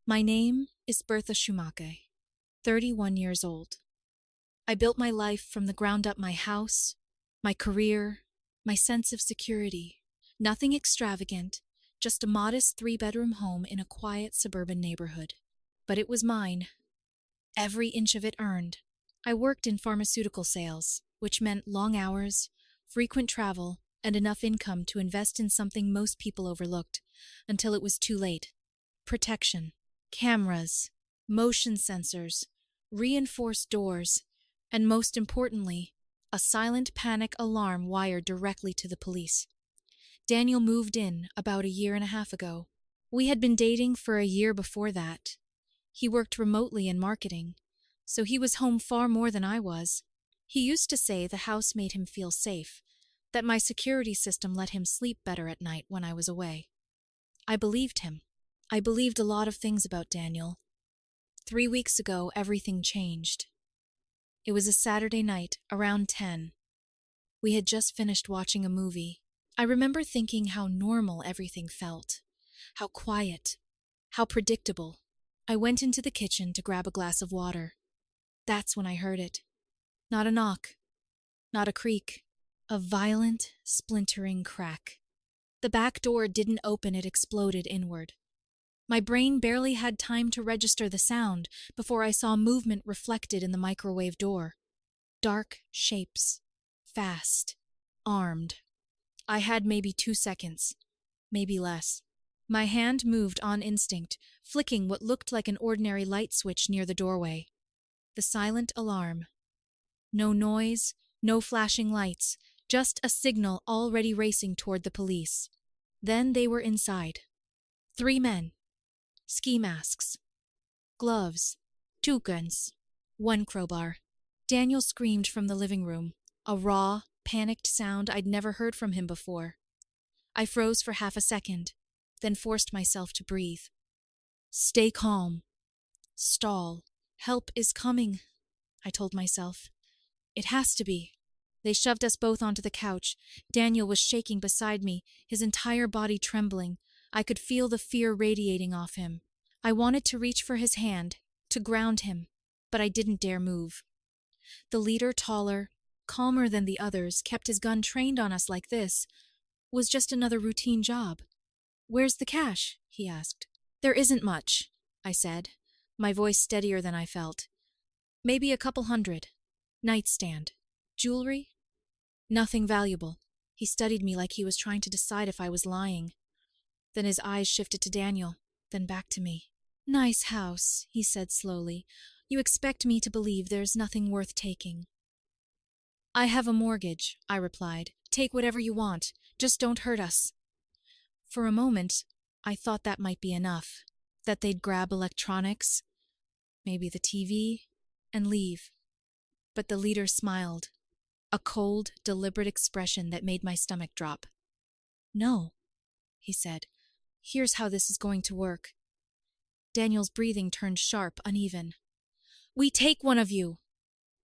My name is Bertha Schumacher, 31 years old. I built my life from the ground up, my house, my career, my sense of security. Nothing extravagant, just a modest 3-bedroom home in a quiet suburban neighborhood. But it was mine, every inch of it earned. I worked in pharmaceutical sales, which meant long hours, frequent travel, and enough income to invest in something most people overlooked, until it was too late. Protection, cameras, motion sensors, reinforced doors, and most importantly, a silent panic alarm wired directly to the police. Daniel moved in about 1.5 years ago. We had been dating for a year before that. He worked remotely in marketing, so he was home far more than I was. He used to say the house made him feel safe, that my security system let him sleep better at night when I was away. I believed him. I believed a lot of things about Daniel. 3 weeks ago, everything changed. It was a Saturday night, around 10. We had just finished watching a movie. I remember thinking how normal everything felt, how quiet, how predictable. I went into the kitchen to grab a glass of water. That's when I heard it. Not a knock, not a creak, a violent, splintering crack. The back door didn't open, it exploded inward. My brain barely had time to register the sound before I saw movement reflected in the microwave door. Dark shapes, fast, armed. I had maybe 2 seconds, maybe less. My hand moved on instinct, flicking what looked like an ordinary light switch near the doorway. The silent alarm. No noise, no flashing lights, just a signal already racing toward the police. Then they were inside. 3 men. Ski masks. Gloves. 2 guns. 1 crowbar. Daniel screamed from the living room, a raw, panicked sound I'd never heard from him before. I froze for half a second, then forced myself to breathe. Stay calm. Stall. Help is coming, I told myself. It has to be. They shoved us both onto the couch. Daniel was shaking beside me, his entire body trembling. I could feel the fear radiating off him. I wanted to reach for his hand, to ground him, but I didn't dare move. The leader, taller, calmer than the others, kept his gun trained on us like this. Was just another routine job. "Where's the cash?" he asked. "There isn't much," I said, my voice steadier than I felt. "Maybe a couple hundred. Nightstand. Jewelry? Nothing valuable." He studied me like he was trying to decide if I was lying. Then his eyes shifted to Daniel, then back to me. "Nice house," he said slowly. "You expect me to believe there's nothing worth taking." "I have a mortgage," I replied. "Take whatever you want. Just don't hurt us." For a moment, I thought that might be enough, that they'd grab electronics, maybe the TV, and leave. But the leader smiled, a cold, deliberate expression that made my stomach drop. "No," he said. "Here's how this is going to work." Daniel's breathing turned sharp, uneven. "We take one of you,"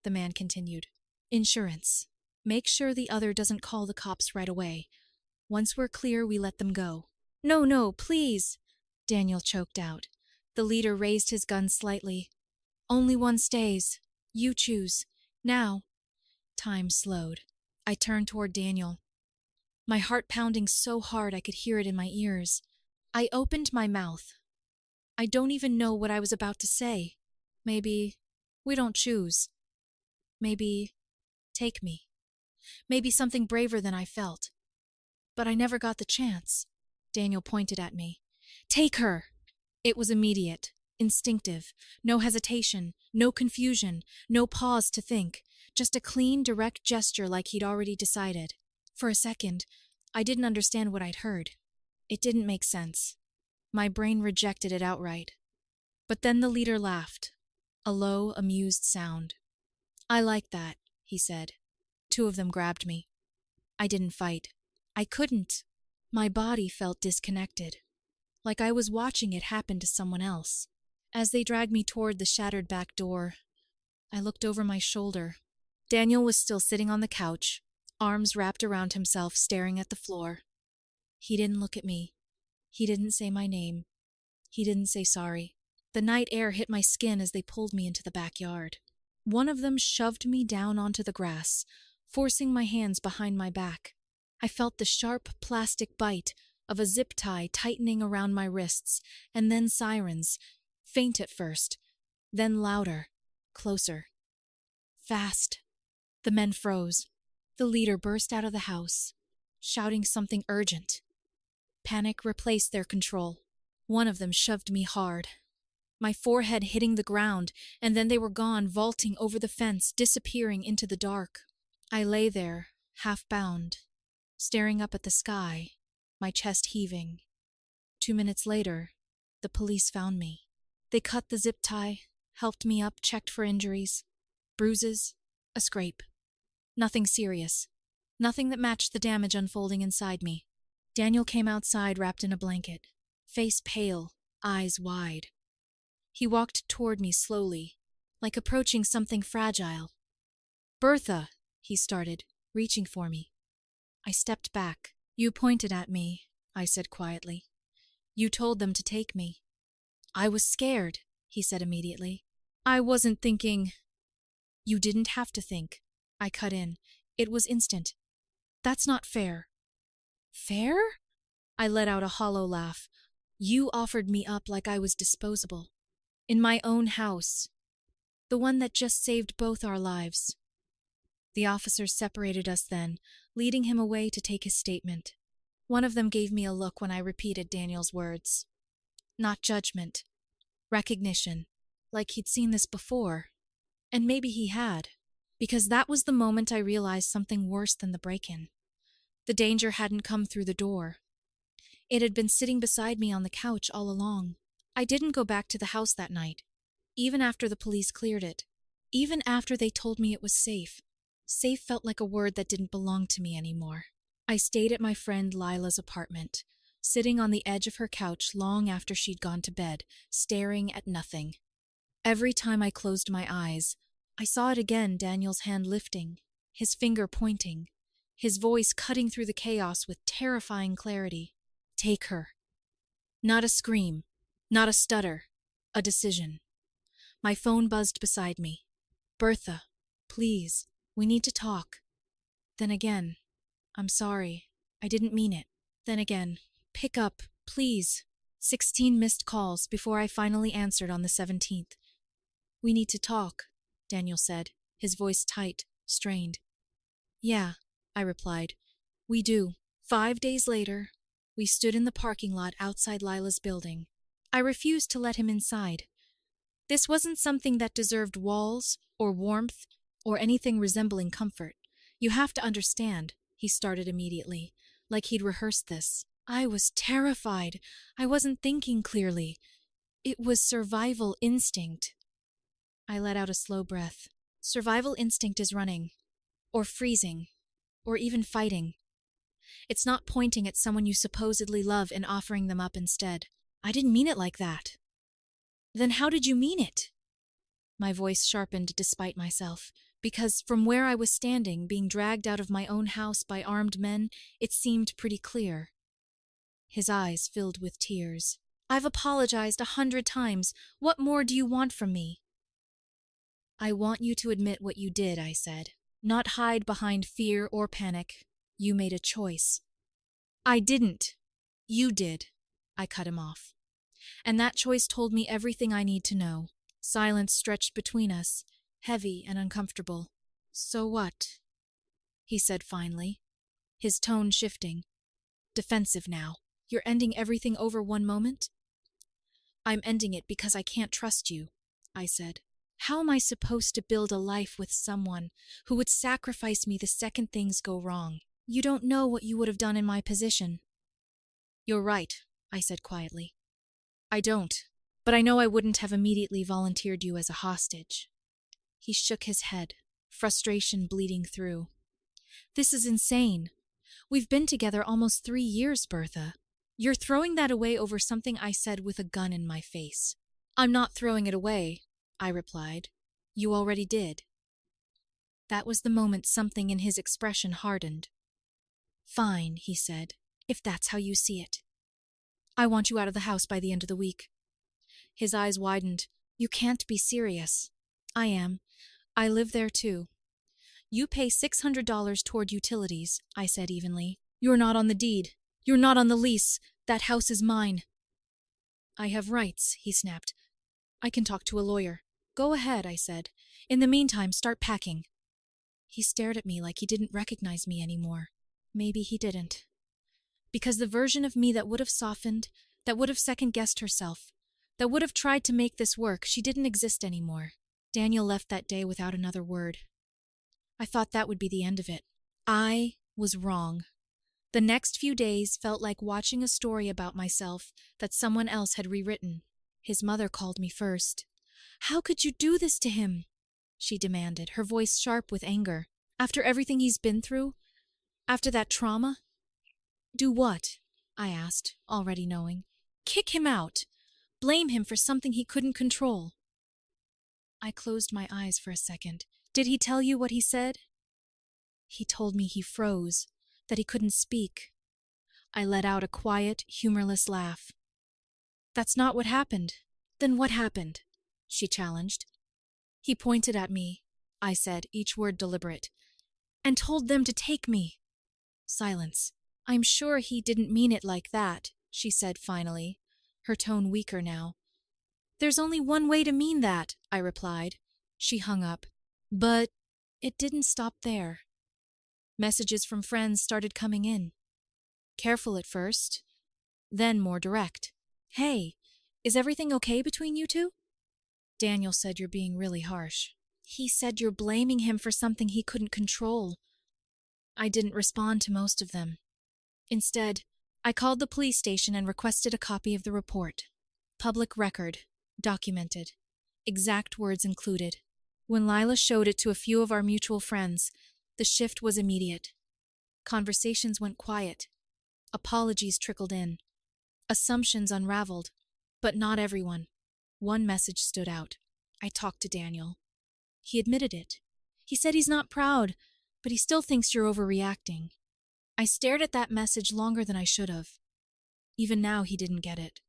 the man continued. "Insurance. Make sure the other doesn't call the cops right away. Once we're clear, we let them go." "No, no, please," Daniel choked out. The leader raised his gun slightly. "Only one stays. You choose. Now." Time slowed. I turned toward Daniel, my heart pounding so hard I could hear it in my ears. I opened my mouth. I don't even know what I was about to say. Maybe, "We don't choose." Maybe, "Take me." Maybe something braver than I felt. But I never got the chance. Daniel pointed at me. "Take her!" It was immediate, instinctive, no hesitation, no confusion, no pause to think, just a clean, direct gesture like he'd already decided. For a second, I didn't understand what I'd heard. It didn't make sense. My brain rejected it outright. But then the leader laughed, a low, amused sound. "I like that," he said. 2 of them grabbed me. I didn't fight. I couldn't. My body felt disconnected, like I was watching it happen to someone else. As they dragged me toward the shattered back door, I looked over my shoulder. Daniel was still sitting on the couch, arms wrapped around himself, staring at the floor. He didn't look at me. He didn't say my name. He didn't say sorry. The night air hit my skin as they pulled me into the backyard. One of them shoved me down onto the grass, forcing my hands behind my back. I felt the sharp plastic bite of a zip tie tightening around my wrists, and then sirens, faint at first, then louder, closer. Fast. The men froze. The leader burst out of the house, shouting something urgent. Panic replaced their control. One of them shoved me hard, my forehead hitting the ground, and then they were gone, vaulting over the fence, disappearing into the dark. I lay there, half-bound, staring up at the sky, my chest heaving. 2 minutes later, the police found me. They cut the zip tie, helped me up, checked for injuries. Bruises, a scrape. Nothing serious. Nothing that matched the damage unfolding inside me. Daniel came outside wrapped in a blanket, face pale, eyes wide. He walked toward me slowly, like approaching something fragile. "Bertha," he started, reaching for me. I stepped back. "You pointed at me," I said quietly. "You told them to take me." "I was scared," he said immediately. "I wasn't thinking." "You didn't have to think," I cut in. "It was instant. That's not fair." "Fair?" I let out a hollow laugh. "You offered me up like I was disposable. In my own house. The one that just saved both our lives." The officers separated us then, leading him away to take his statement. One of them gave me a look when I repeated Daniel's words. Not judgment. Recognition. Like he'd seen this before. And maybe he had. Because that was the moment I realized something worse than the break-in. The danger hadn't come through the door. It had been sitting beside me on the couch all along. I didn't go back to the house that night, even after the police cleared it, even after they told me it was safe. Safe felt like a word that didn't belong to me anymore. I stayed at my friend Lila's apartment, sitting on the edge of her couch long after she'd gone to bed, staring at nothing. Every time I closed my eyes, I saw it again, Daniel's hand lifting, his finger pointing, his voice cutting through the chaos with terrifying clarity. Take her. Not a scream. Not a stutter, a decision. My phone buzzed beside me. "Bertha, please, we need to talk." Then again, "I'm sorry, I didn't mean it." Then again, "Pick up, please." 16 missed calls before I finally answered on the 17th. "We need to talk," Daniel said, his voice tight, strained. "Yeah," I replied, "we do." 5 days later, we stood in the parking lot outside Lila's building. I refused to let him inside. This wasn't something that deserved walls, or warmth, or anything resembling comfort. "You have to understand," he started immediately, like he'd rehearsed this. I was terrified. I wasn't thinking clearly. It was survival instinct. I let out a slow breath. Survival instinct is running, or freezing, or even fighting. It's not pointing at someone you supposedly love and offering them up instead. I didn't mean it like that. Then how did you mean it? My voice sharpened despite myself, because from where I was standing, being dragged out of my own house by armed men, it seemed pretty clear. His eyes filled with tears. "I've apologized 100 times. What more do you want from me?" "I want you to admit what you did," I said. "Not hide behind fear or panic. You made a choice." "I didn't. You did." I cut him off. And that choice told me everything I need to know. Silence stretched between us, heavy and uncomfortable. "So what?" he said finally, his tone shifting. Defensive now. "You're ending everything over one moment?" "I'm ending it because I can't trust you," I said. "How am I supposed to build a life with someone who would sacrifice me the second things go wrong? You don't know what you would have done in my position." "You're right," I said quietly. "I don't, but I know I wouldn't have immediately volunteered you as a hostage." He shook his head, frustration bleeding through. "This is insane. We've been together almost 3 years, Bertha. You're throwing that away over something I said with a gun in my face." "I'm not throwing it away," I replied. "You already did." That was the moment something in his expression hardened. "Fine," he said, "if that's how you see it. I want you out of the house by the end of the week. His eyes widened. You can't be serious. I am. I live there too. You pay $600 toward utilities, I said evenly. You're not on the deed. You're not on the lease. That house is mine. I have rights, he snapped. I can talk to a lawyer. Go ahead, I said. In the meantime, start packing. He stared at me like he didn't recognize me anymore. Maybe he didn't. Because the version of me that would have softened, that would have second-guessed herself, that would have tried to make this work, she didn't exist anymore. Daniel left that day without another word. I thought that would be the end of it. I was wrong. The next few days felt like watching a story about myself that someone else had rewritten. His mother called me first. How could you do this to him? She demanded, her voice sharp with anger. After everything he's been through? After that trauma? Do what? I asked, already knowing. Kick him out. Blame him for something he couldn't control. I closed my eyes for a second. Did he tell you what he said? He told me he froze, that he couldn't speak. I let out a quiet, humorless laugh. That's not what happened. Then what happened? She challenged. He pointed at me, I said, each word deliberate, and told them to take me. Silence. I'm sure he didn't mean it like that, she said finally, her tone weaker now. There's only one way to mean that, I replied. She hung up. But it didn't stop there. Messages from friends started coming in. Careful at first, then more direct. Hey, is everything okay between you two? Daniel said you're being really harsh. He said you're blaming him for something he couldn't control. I didn't respond to most of them. Instead, I called the police station and requested a copy of the report. Public record, documented, exact words included. When Lila showed it to a few of our mutual friends, the shift was immediate. Conversations went quiet. Apologies trickled in. Assumptions unraveled. But not everyone. One message stood out. I talked to Daniel. He admitted it. He said he's not proud, but he still thinks you're overreacting. I stared at that message longer than I should have. Even now he didn't get it.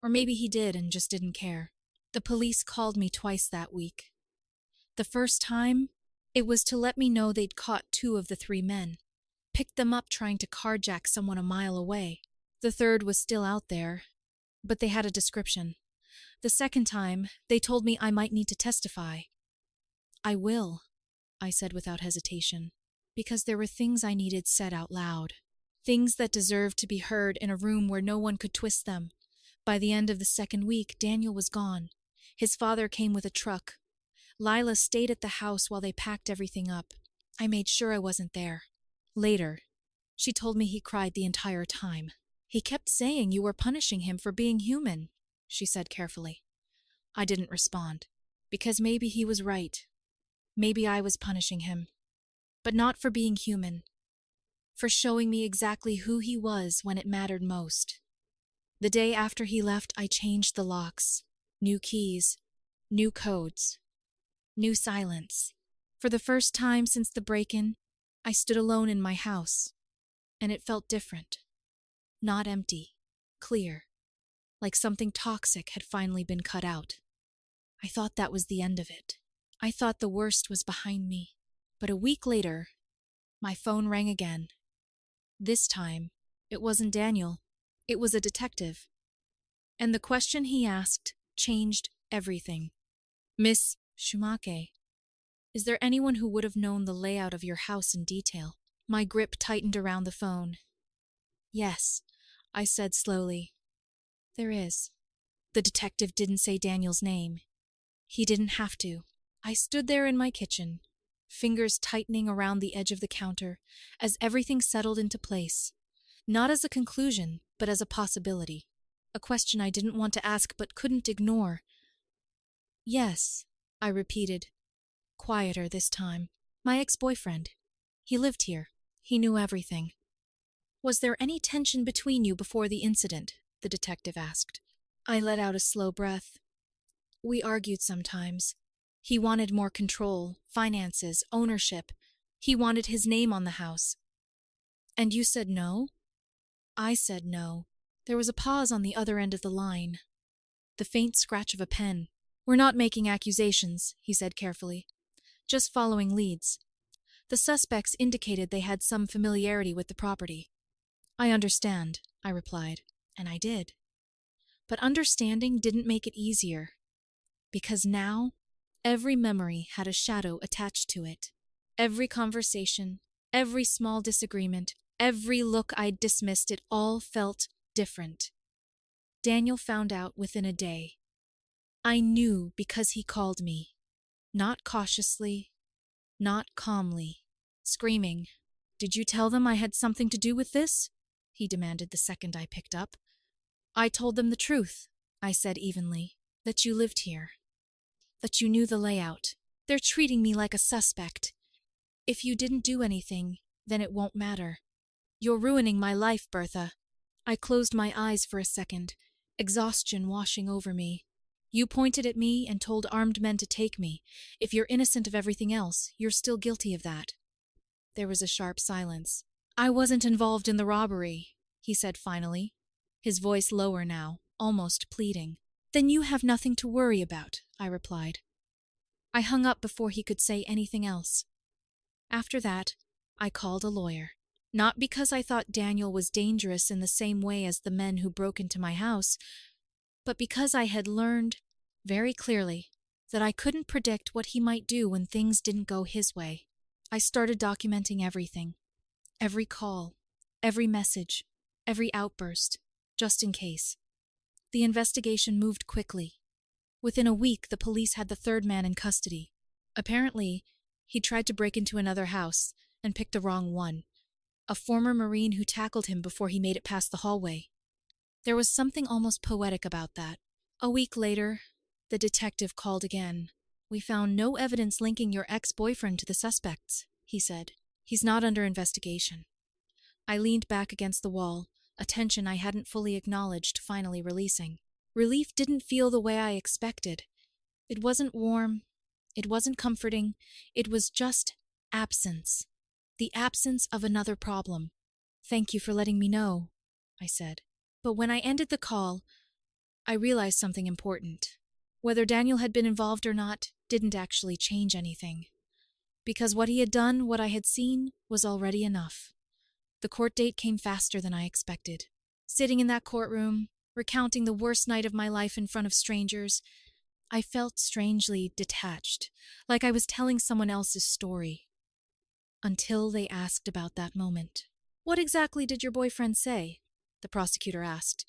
Or maybe he did and just didn't care. The police called me twice that week. The first time, it was to let me know they'd caught 2 of the 3 men, picked them up trying to carjack someone a mile away. The third was still out there, but they had a description. The second time, they told me I might need to testify. I will, I said without hesitation, because there were things I needed said out loud. Things that deserved to be heard in a room where no one could twist them. By the end of the second week, Daniel was gone. His father came with a truck. Lila stayed at the house while they packed everything up. I made sure I wasn't there. Later, she told me he cried the entire time. He kept saying you were punishing him for being human, she said carefully. I didn't respond, because maybe he was right. Maybe I was punishing him. But not for being human. For showing me exactly who he was when it mattered most. The day after he left, I changed the locks. New keys. New codes. New silence. For the first time since the break-in, I stood alone in my house, and it felt different. Not empty, clear, like something toxic had finally been cut out. I thought that was the end of it. I thought the worst was behind me. But a week later, my phone rang again. This time, it wasn't Daniel. It was a detective. And the question he asked changed everything. Miss Shumake, is there anyone who would have known the layout of your house in detail? My grip tightened around the phone. Yes, I said slowly. There is. The detective didn't say Daniel's name. He didn't have to. I stood there in my kitchen, fingers tightening around the edge of the counter as everything settled into place. Not as a conclusion, but as a possibility. A question I didn't want to ask but couldn't ignore. Yes, I repeated, quieter this time. My ex-boyfriend. He lived here. He knew everything. Was there any tension between you before the incident? The detective asked. I let out a slow breath. We argued sometimes. He wanted more control, finances, ownership. He wanted his name on the house. And you said no? I said no. There was a pause on the other end of the line. the faint scratch of a pen. "We're not making accusations," he said carefully. "Just following leads. The suspects indicated they had some familiarity with the property." "I understand," I replied, and I did. But understanding didn't make it easier, because now every memory had a shadow attached to it. Every conversation, every small disagreement, every look I'd dismissed, it all felt different. Daniel found out within a day. I knew because he called me, not cautiously, not calmly, screaming. "Did you tell them I had something to do with this?" he demanded the second I picked up. "I told them the truth," I said evenly, "that you lived here, that you knew the layout. They're treating me like a suspect. If you didn't do anything, then it won't matter. You're ruining my life, Bertha." I closed my eyes for a second, exhaustion washing over me. "You pointed at me and told armed men to take me. If you're innocent of everything else, you're still guilty of that." There was a sharp silence. "I wasn't involved in the robbery," he said finally, his voice lower now, almost pleading. "Then you have nothing to worry about," I replied. I hung up before he could say anything else. After that, I called a lawyer. Not because I thought Daniel was dangerous in the same way as the men who broke into my house, but because I had learned, very clearly, that I couldn't predict what he might do when things didn't go his way. I started documenting everything. Every call, every message, every outburst, just in case. The investigation moved quickly. Within a week, the police had the third man in custody. Apparently, he tried to break into another house and picked the wrong one. A former Marine who tackled him before he made it past the hallway. There was something almost poetic about that. A week later, the detective called again. "We found no evidence linking your ex-boyfriend to the suspects," he said. "He's not under investigation." I leaned back against the wall, a tension I hadn't fully acknowledged finally releasing. Relief didn't feel the way I expected. It wasn't warm. It wasn't comforting. It was just absence. The absence of another problem. "Thank you for letting me know," I said. But when I ended the call, I realized something important. Whether Daniel had been involved or not didn't actually change anything. Because what he had done, what I had seen, was already enough. The court date came faster than I expected. Sitting in that courtroom, recounting the worst night of my life in front of strangers, I felt strangely detached, like I was telling someone else's story. Until they asked about that moment. "What exactly did your boyfriend say?" the prosecutor asked.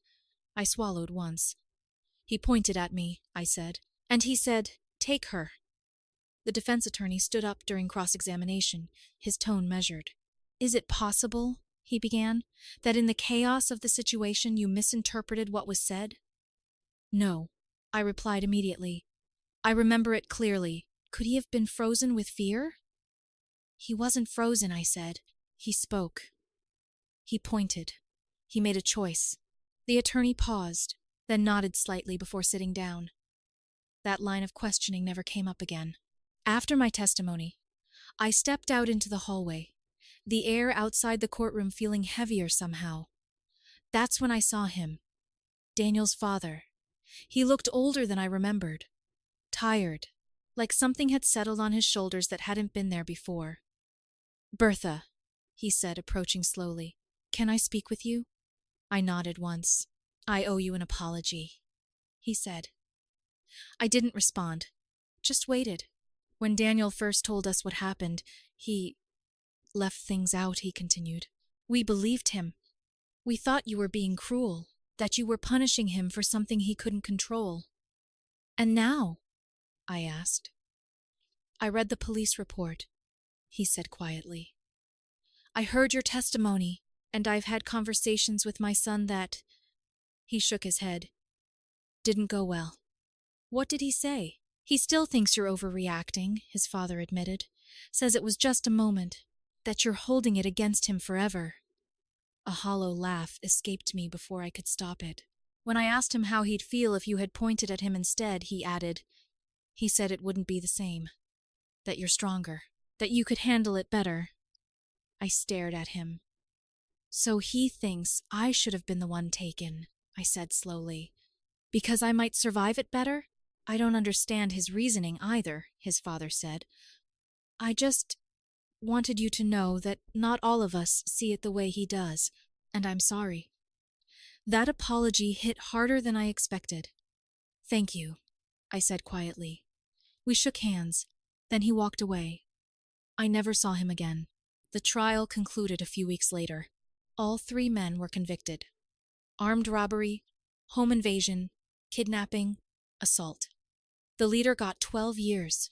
I swallowed once. "He pointed at me," I said, "and he said, 'Take her.'" The defense attorney stood up during cross-examination, his tone measured. "Is it possible," he began, "that in the chaos of the situation you misinterpreted what was said?" "No," I replied immediately. "I remember it clearly. Could he have been frozen with fear?" "He wasn't frozen," I said. "He spoke. He pointed. He made a choice." The attorney paused, then nodded slightly before sitting down. That line of questioning never came up again. After my testimony, I stepped out into the hallway, the air outside the courtroom feeling heavier somehow. That's when I saw him, Daniel's father. He looked older than I remembered, tired, like something had settled on his shoulders that hadn't been there before. "Bertha," he said, approaching slowly, "can I speak with you?" I nodded once. "I owe you an apology," he said. I didn't respond, just waited. "When Daniel first told us what happened, he left things out," he continued. "We believed him. We thought you were being cruel, that you were punishing him for something he couldn't control." "And now?" I asked. "I read the police report," he said quietly. "I heard your testimony, and I've had conversations with my son that—" He shook his head. "Didn't go well." "What did he say?" "He still thinks you're overreacting," his father admitted. "Says it was just a moment, that you're holding it against him forever." A hollow laugh escaped me before I could stop it. When I asked him how he'd feel if you had pointed at him instead, he added, "He said it wouldn't be the same. That you're stronger. That you could handle it better." I stared at him. "So he thinks I should have been the one taken," I said slowly. Because I might survive it better? I don't understand his reasoning either, his father said. I just wanted you to know that not all of us see it the way he does, and I'm sorry. That apology hit harder than I expected. Thank you, I said quietly. We shook hands, then he walked away. I never saw him again. The trial concluded a few weeks later. All 3 men were convicted. Armed robbery, home invasion, kidnapping, assault. The leader got 12 years.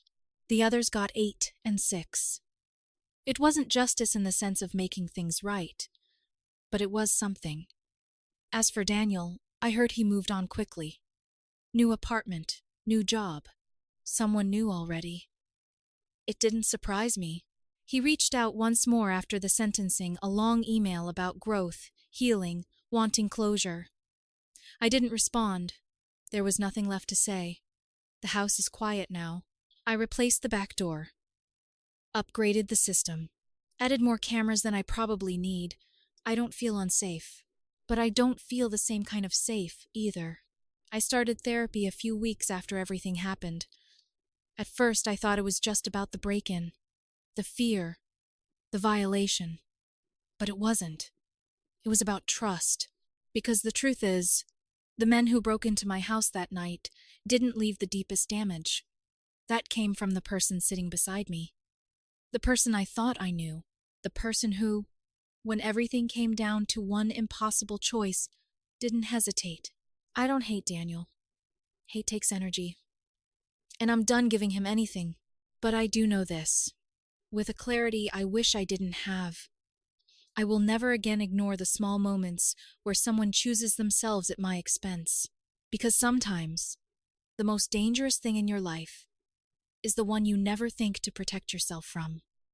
The others got 8 and 6. It wasn't justice in the sense of making things right, but it was something. As for Daniel, I heard he moved on quickly. New apartment, new job. Someone new already. It didn't surprise me. He reached out once more after the sentencing, a long email about growth, healing, wanting closure. I didn't respond. There was nothing left to say. The house is quiet now. I replaced the back door. Upgraded the system. Added more cameras than I probably need. I don't feel unsafe. But I don't feel the same kind of safe, either. I started therapy a few weeks after everything happened. At first, I thought it was just about the break-in, the fear, the violation. But it wasn't. It was about trust. Because the truth is, the men who broke into my house that night didn't leave the deepest damage. That came from the person sitting beside me. The person I thought I knew. The person who, when everything came down to one impossible choice, didn't hesitate. I don't hate Daniel. Hate takes energy. And I'm done giving him anything. But I do know this. With a clarity I wish I didn't have. I will never again ignore the small moments where someone chooses themselves at my expense. Because sometimes, the most dangerous thing in your life is the one you never think to protect yourself from.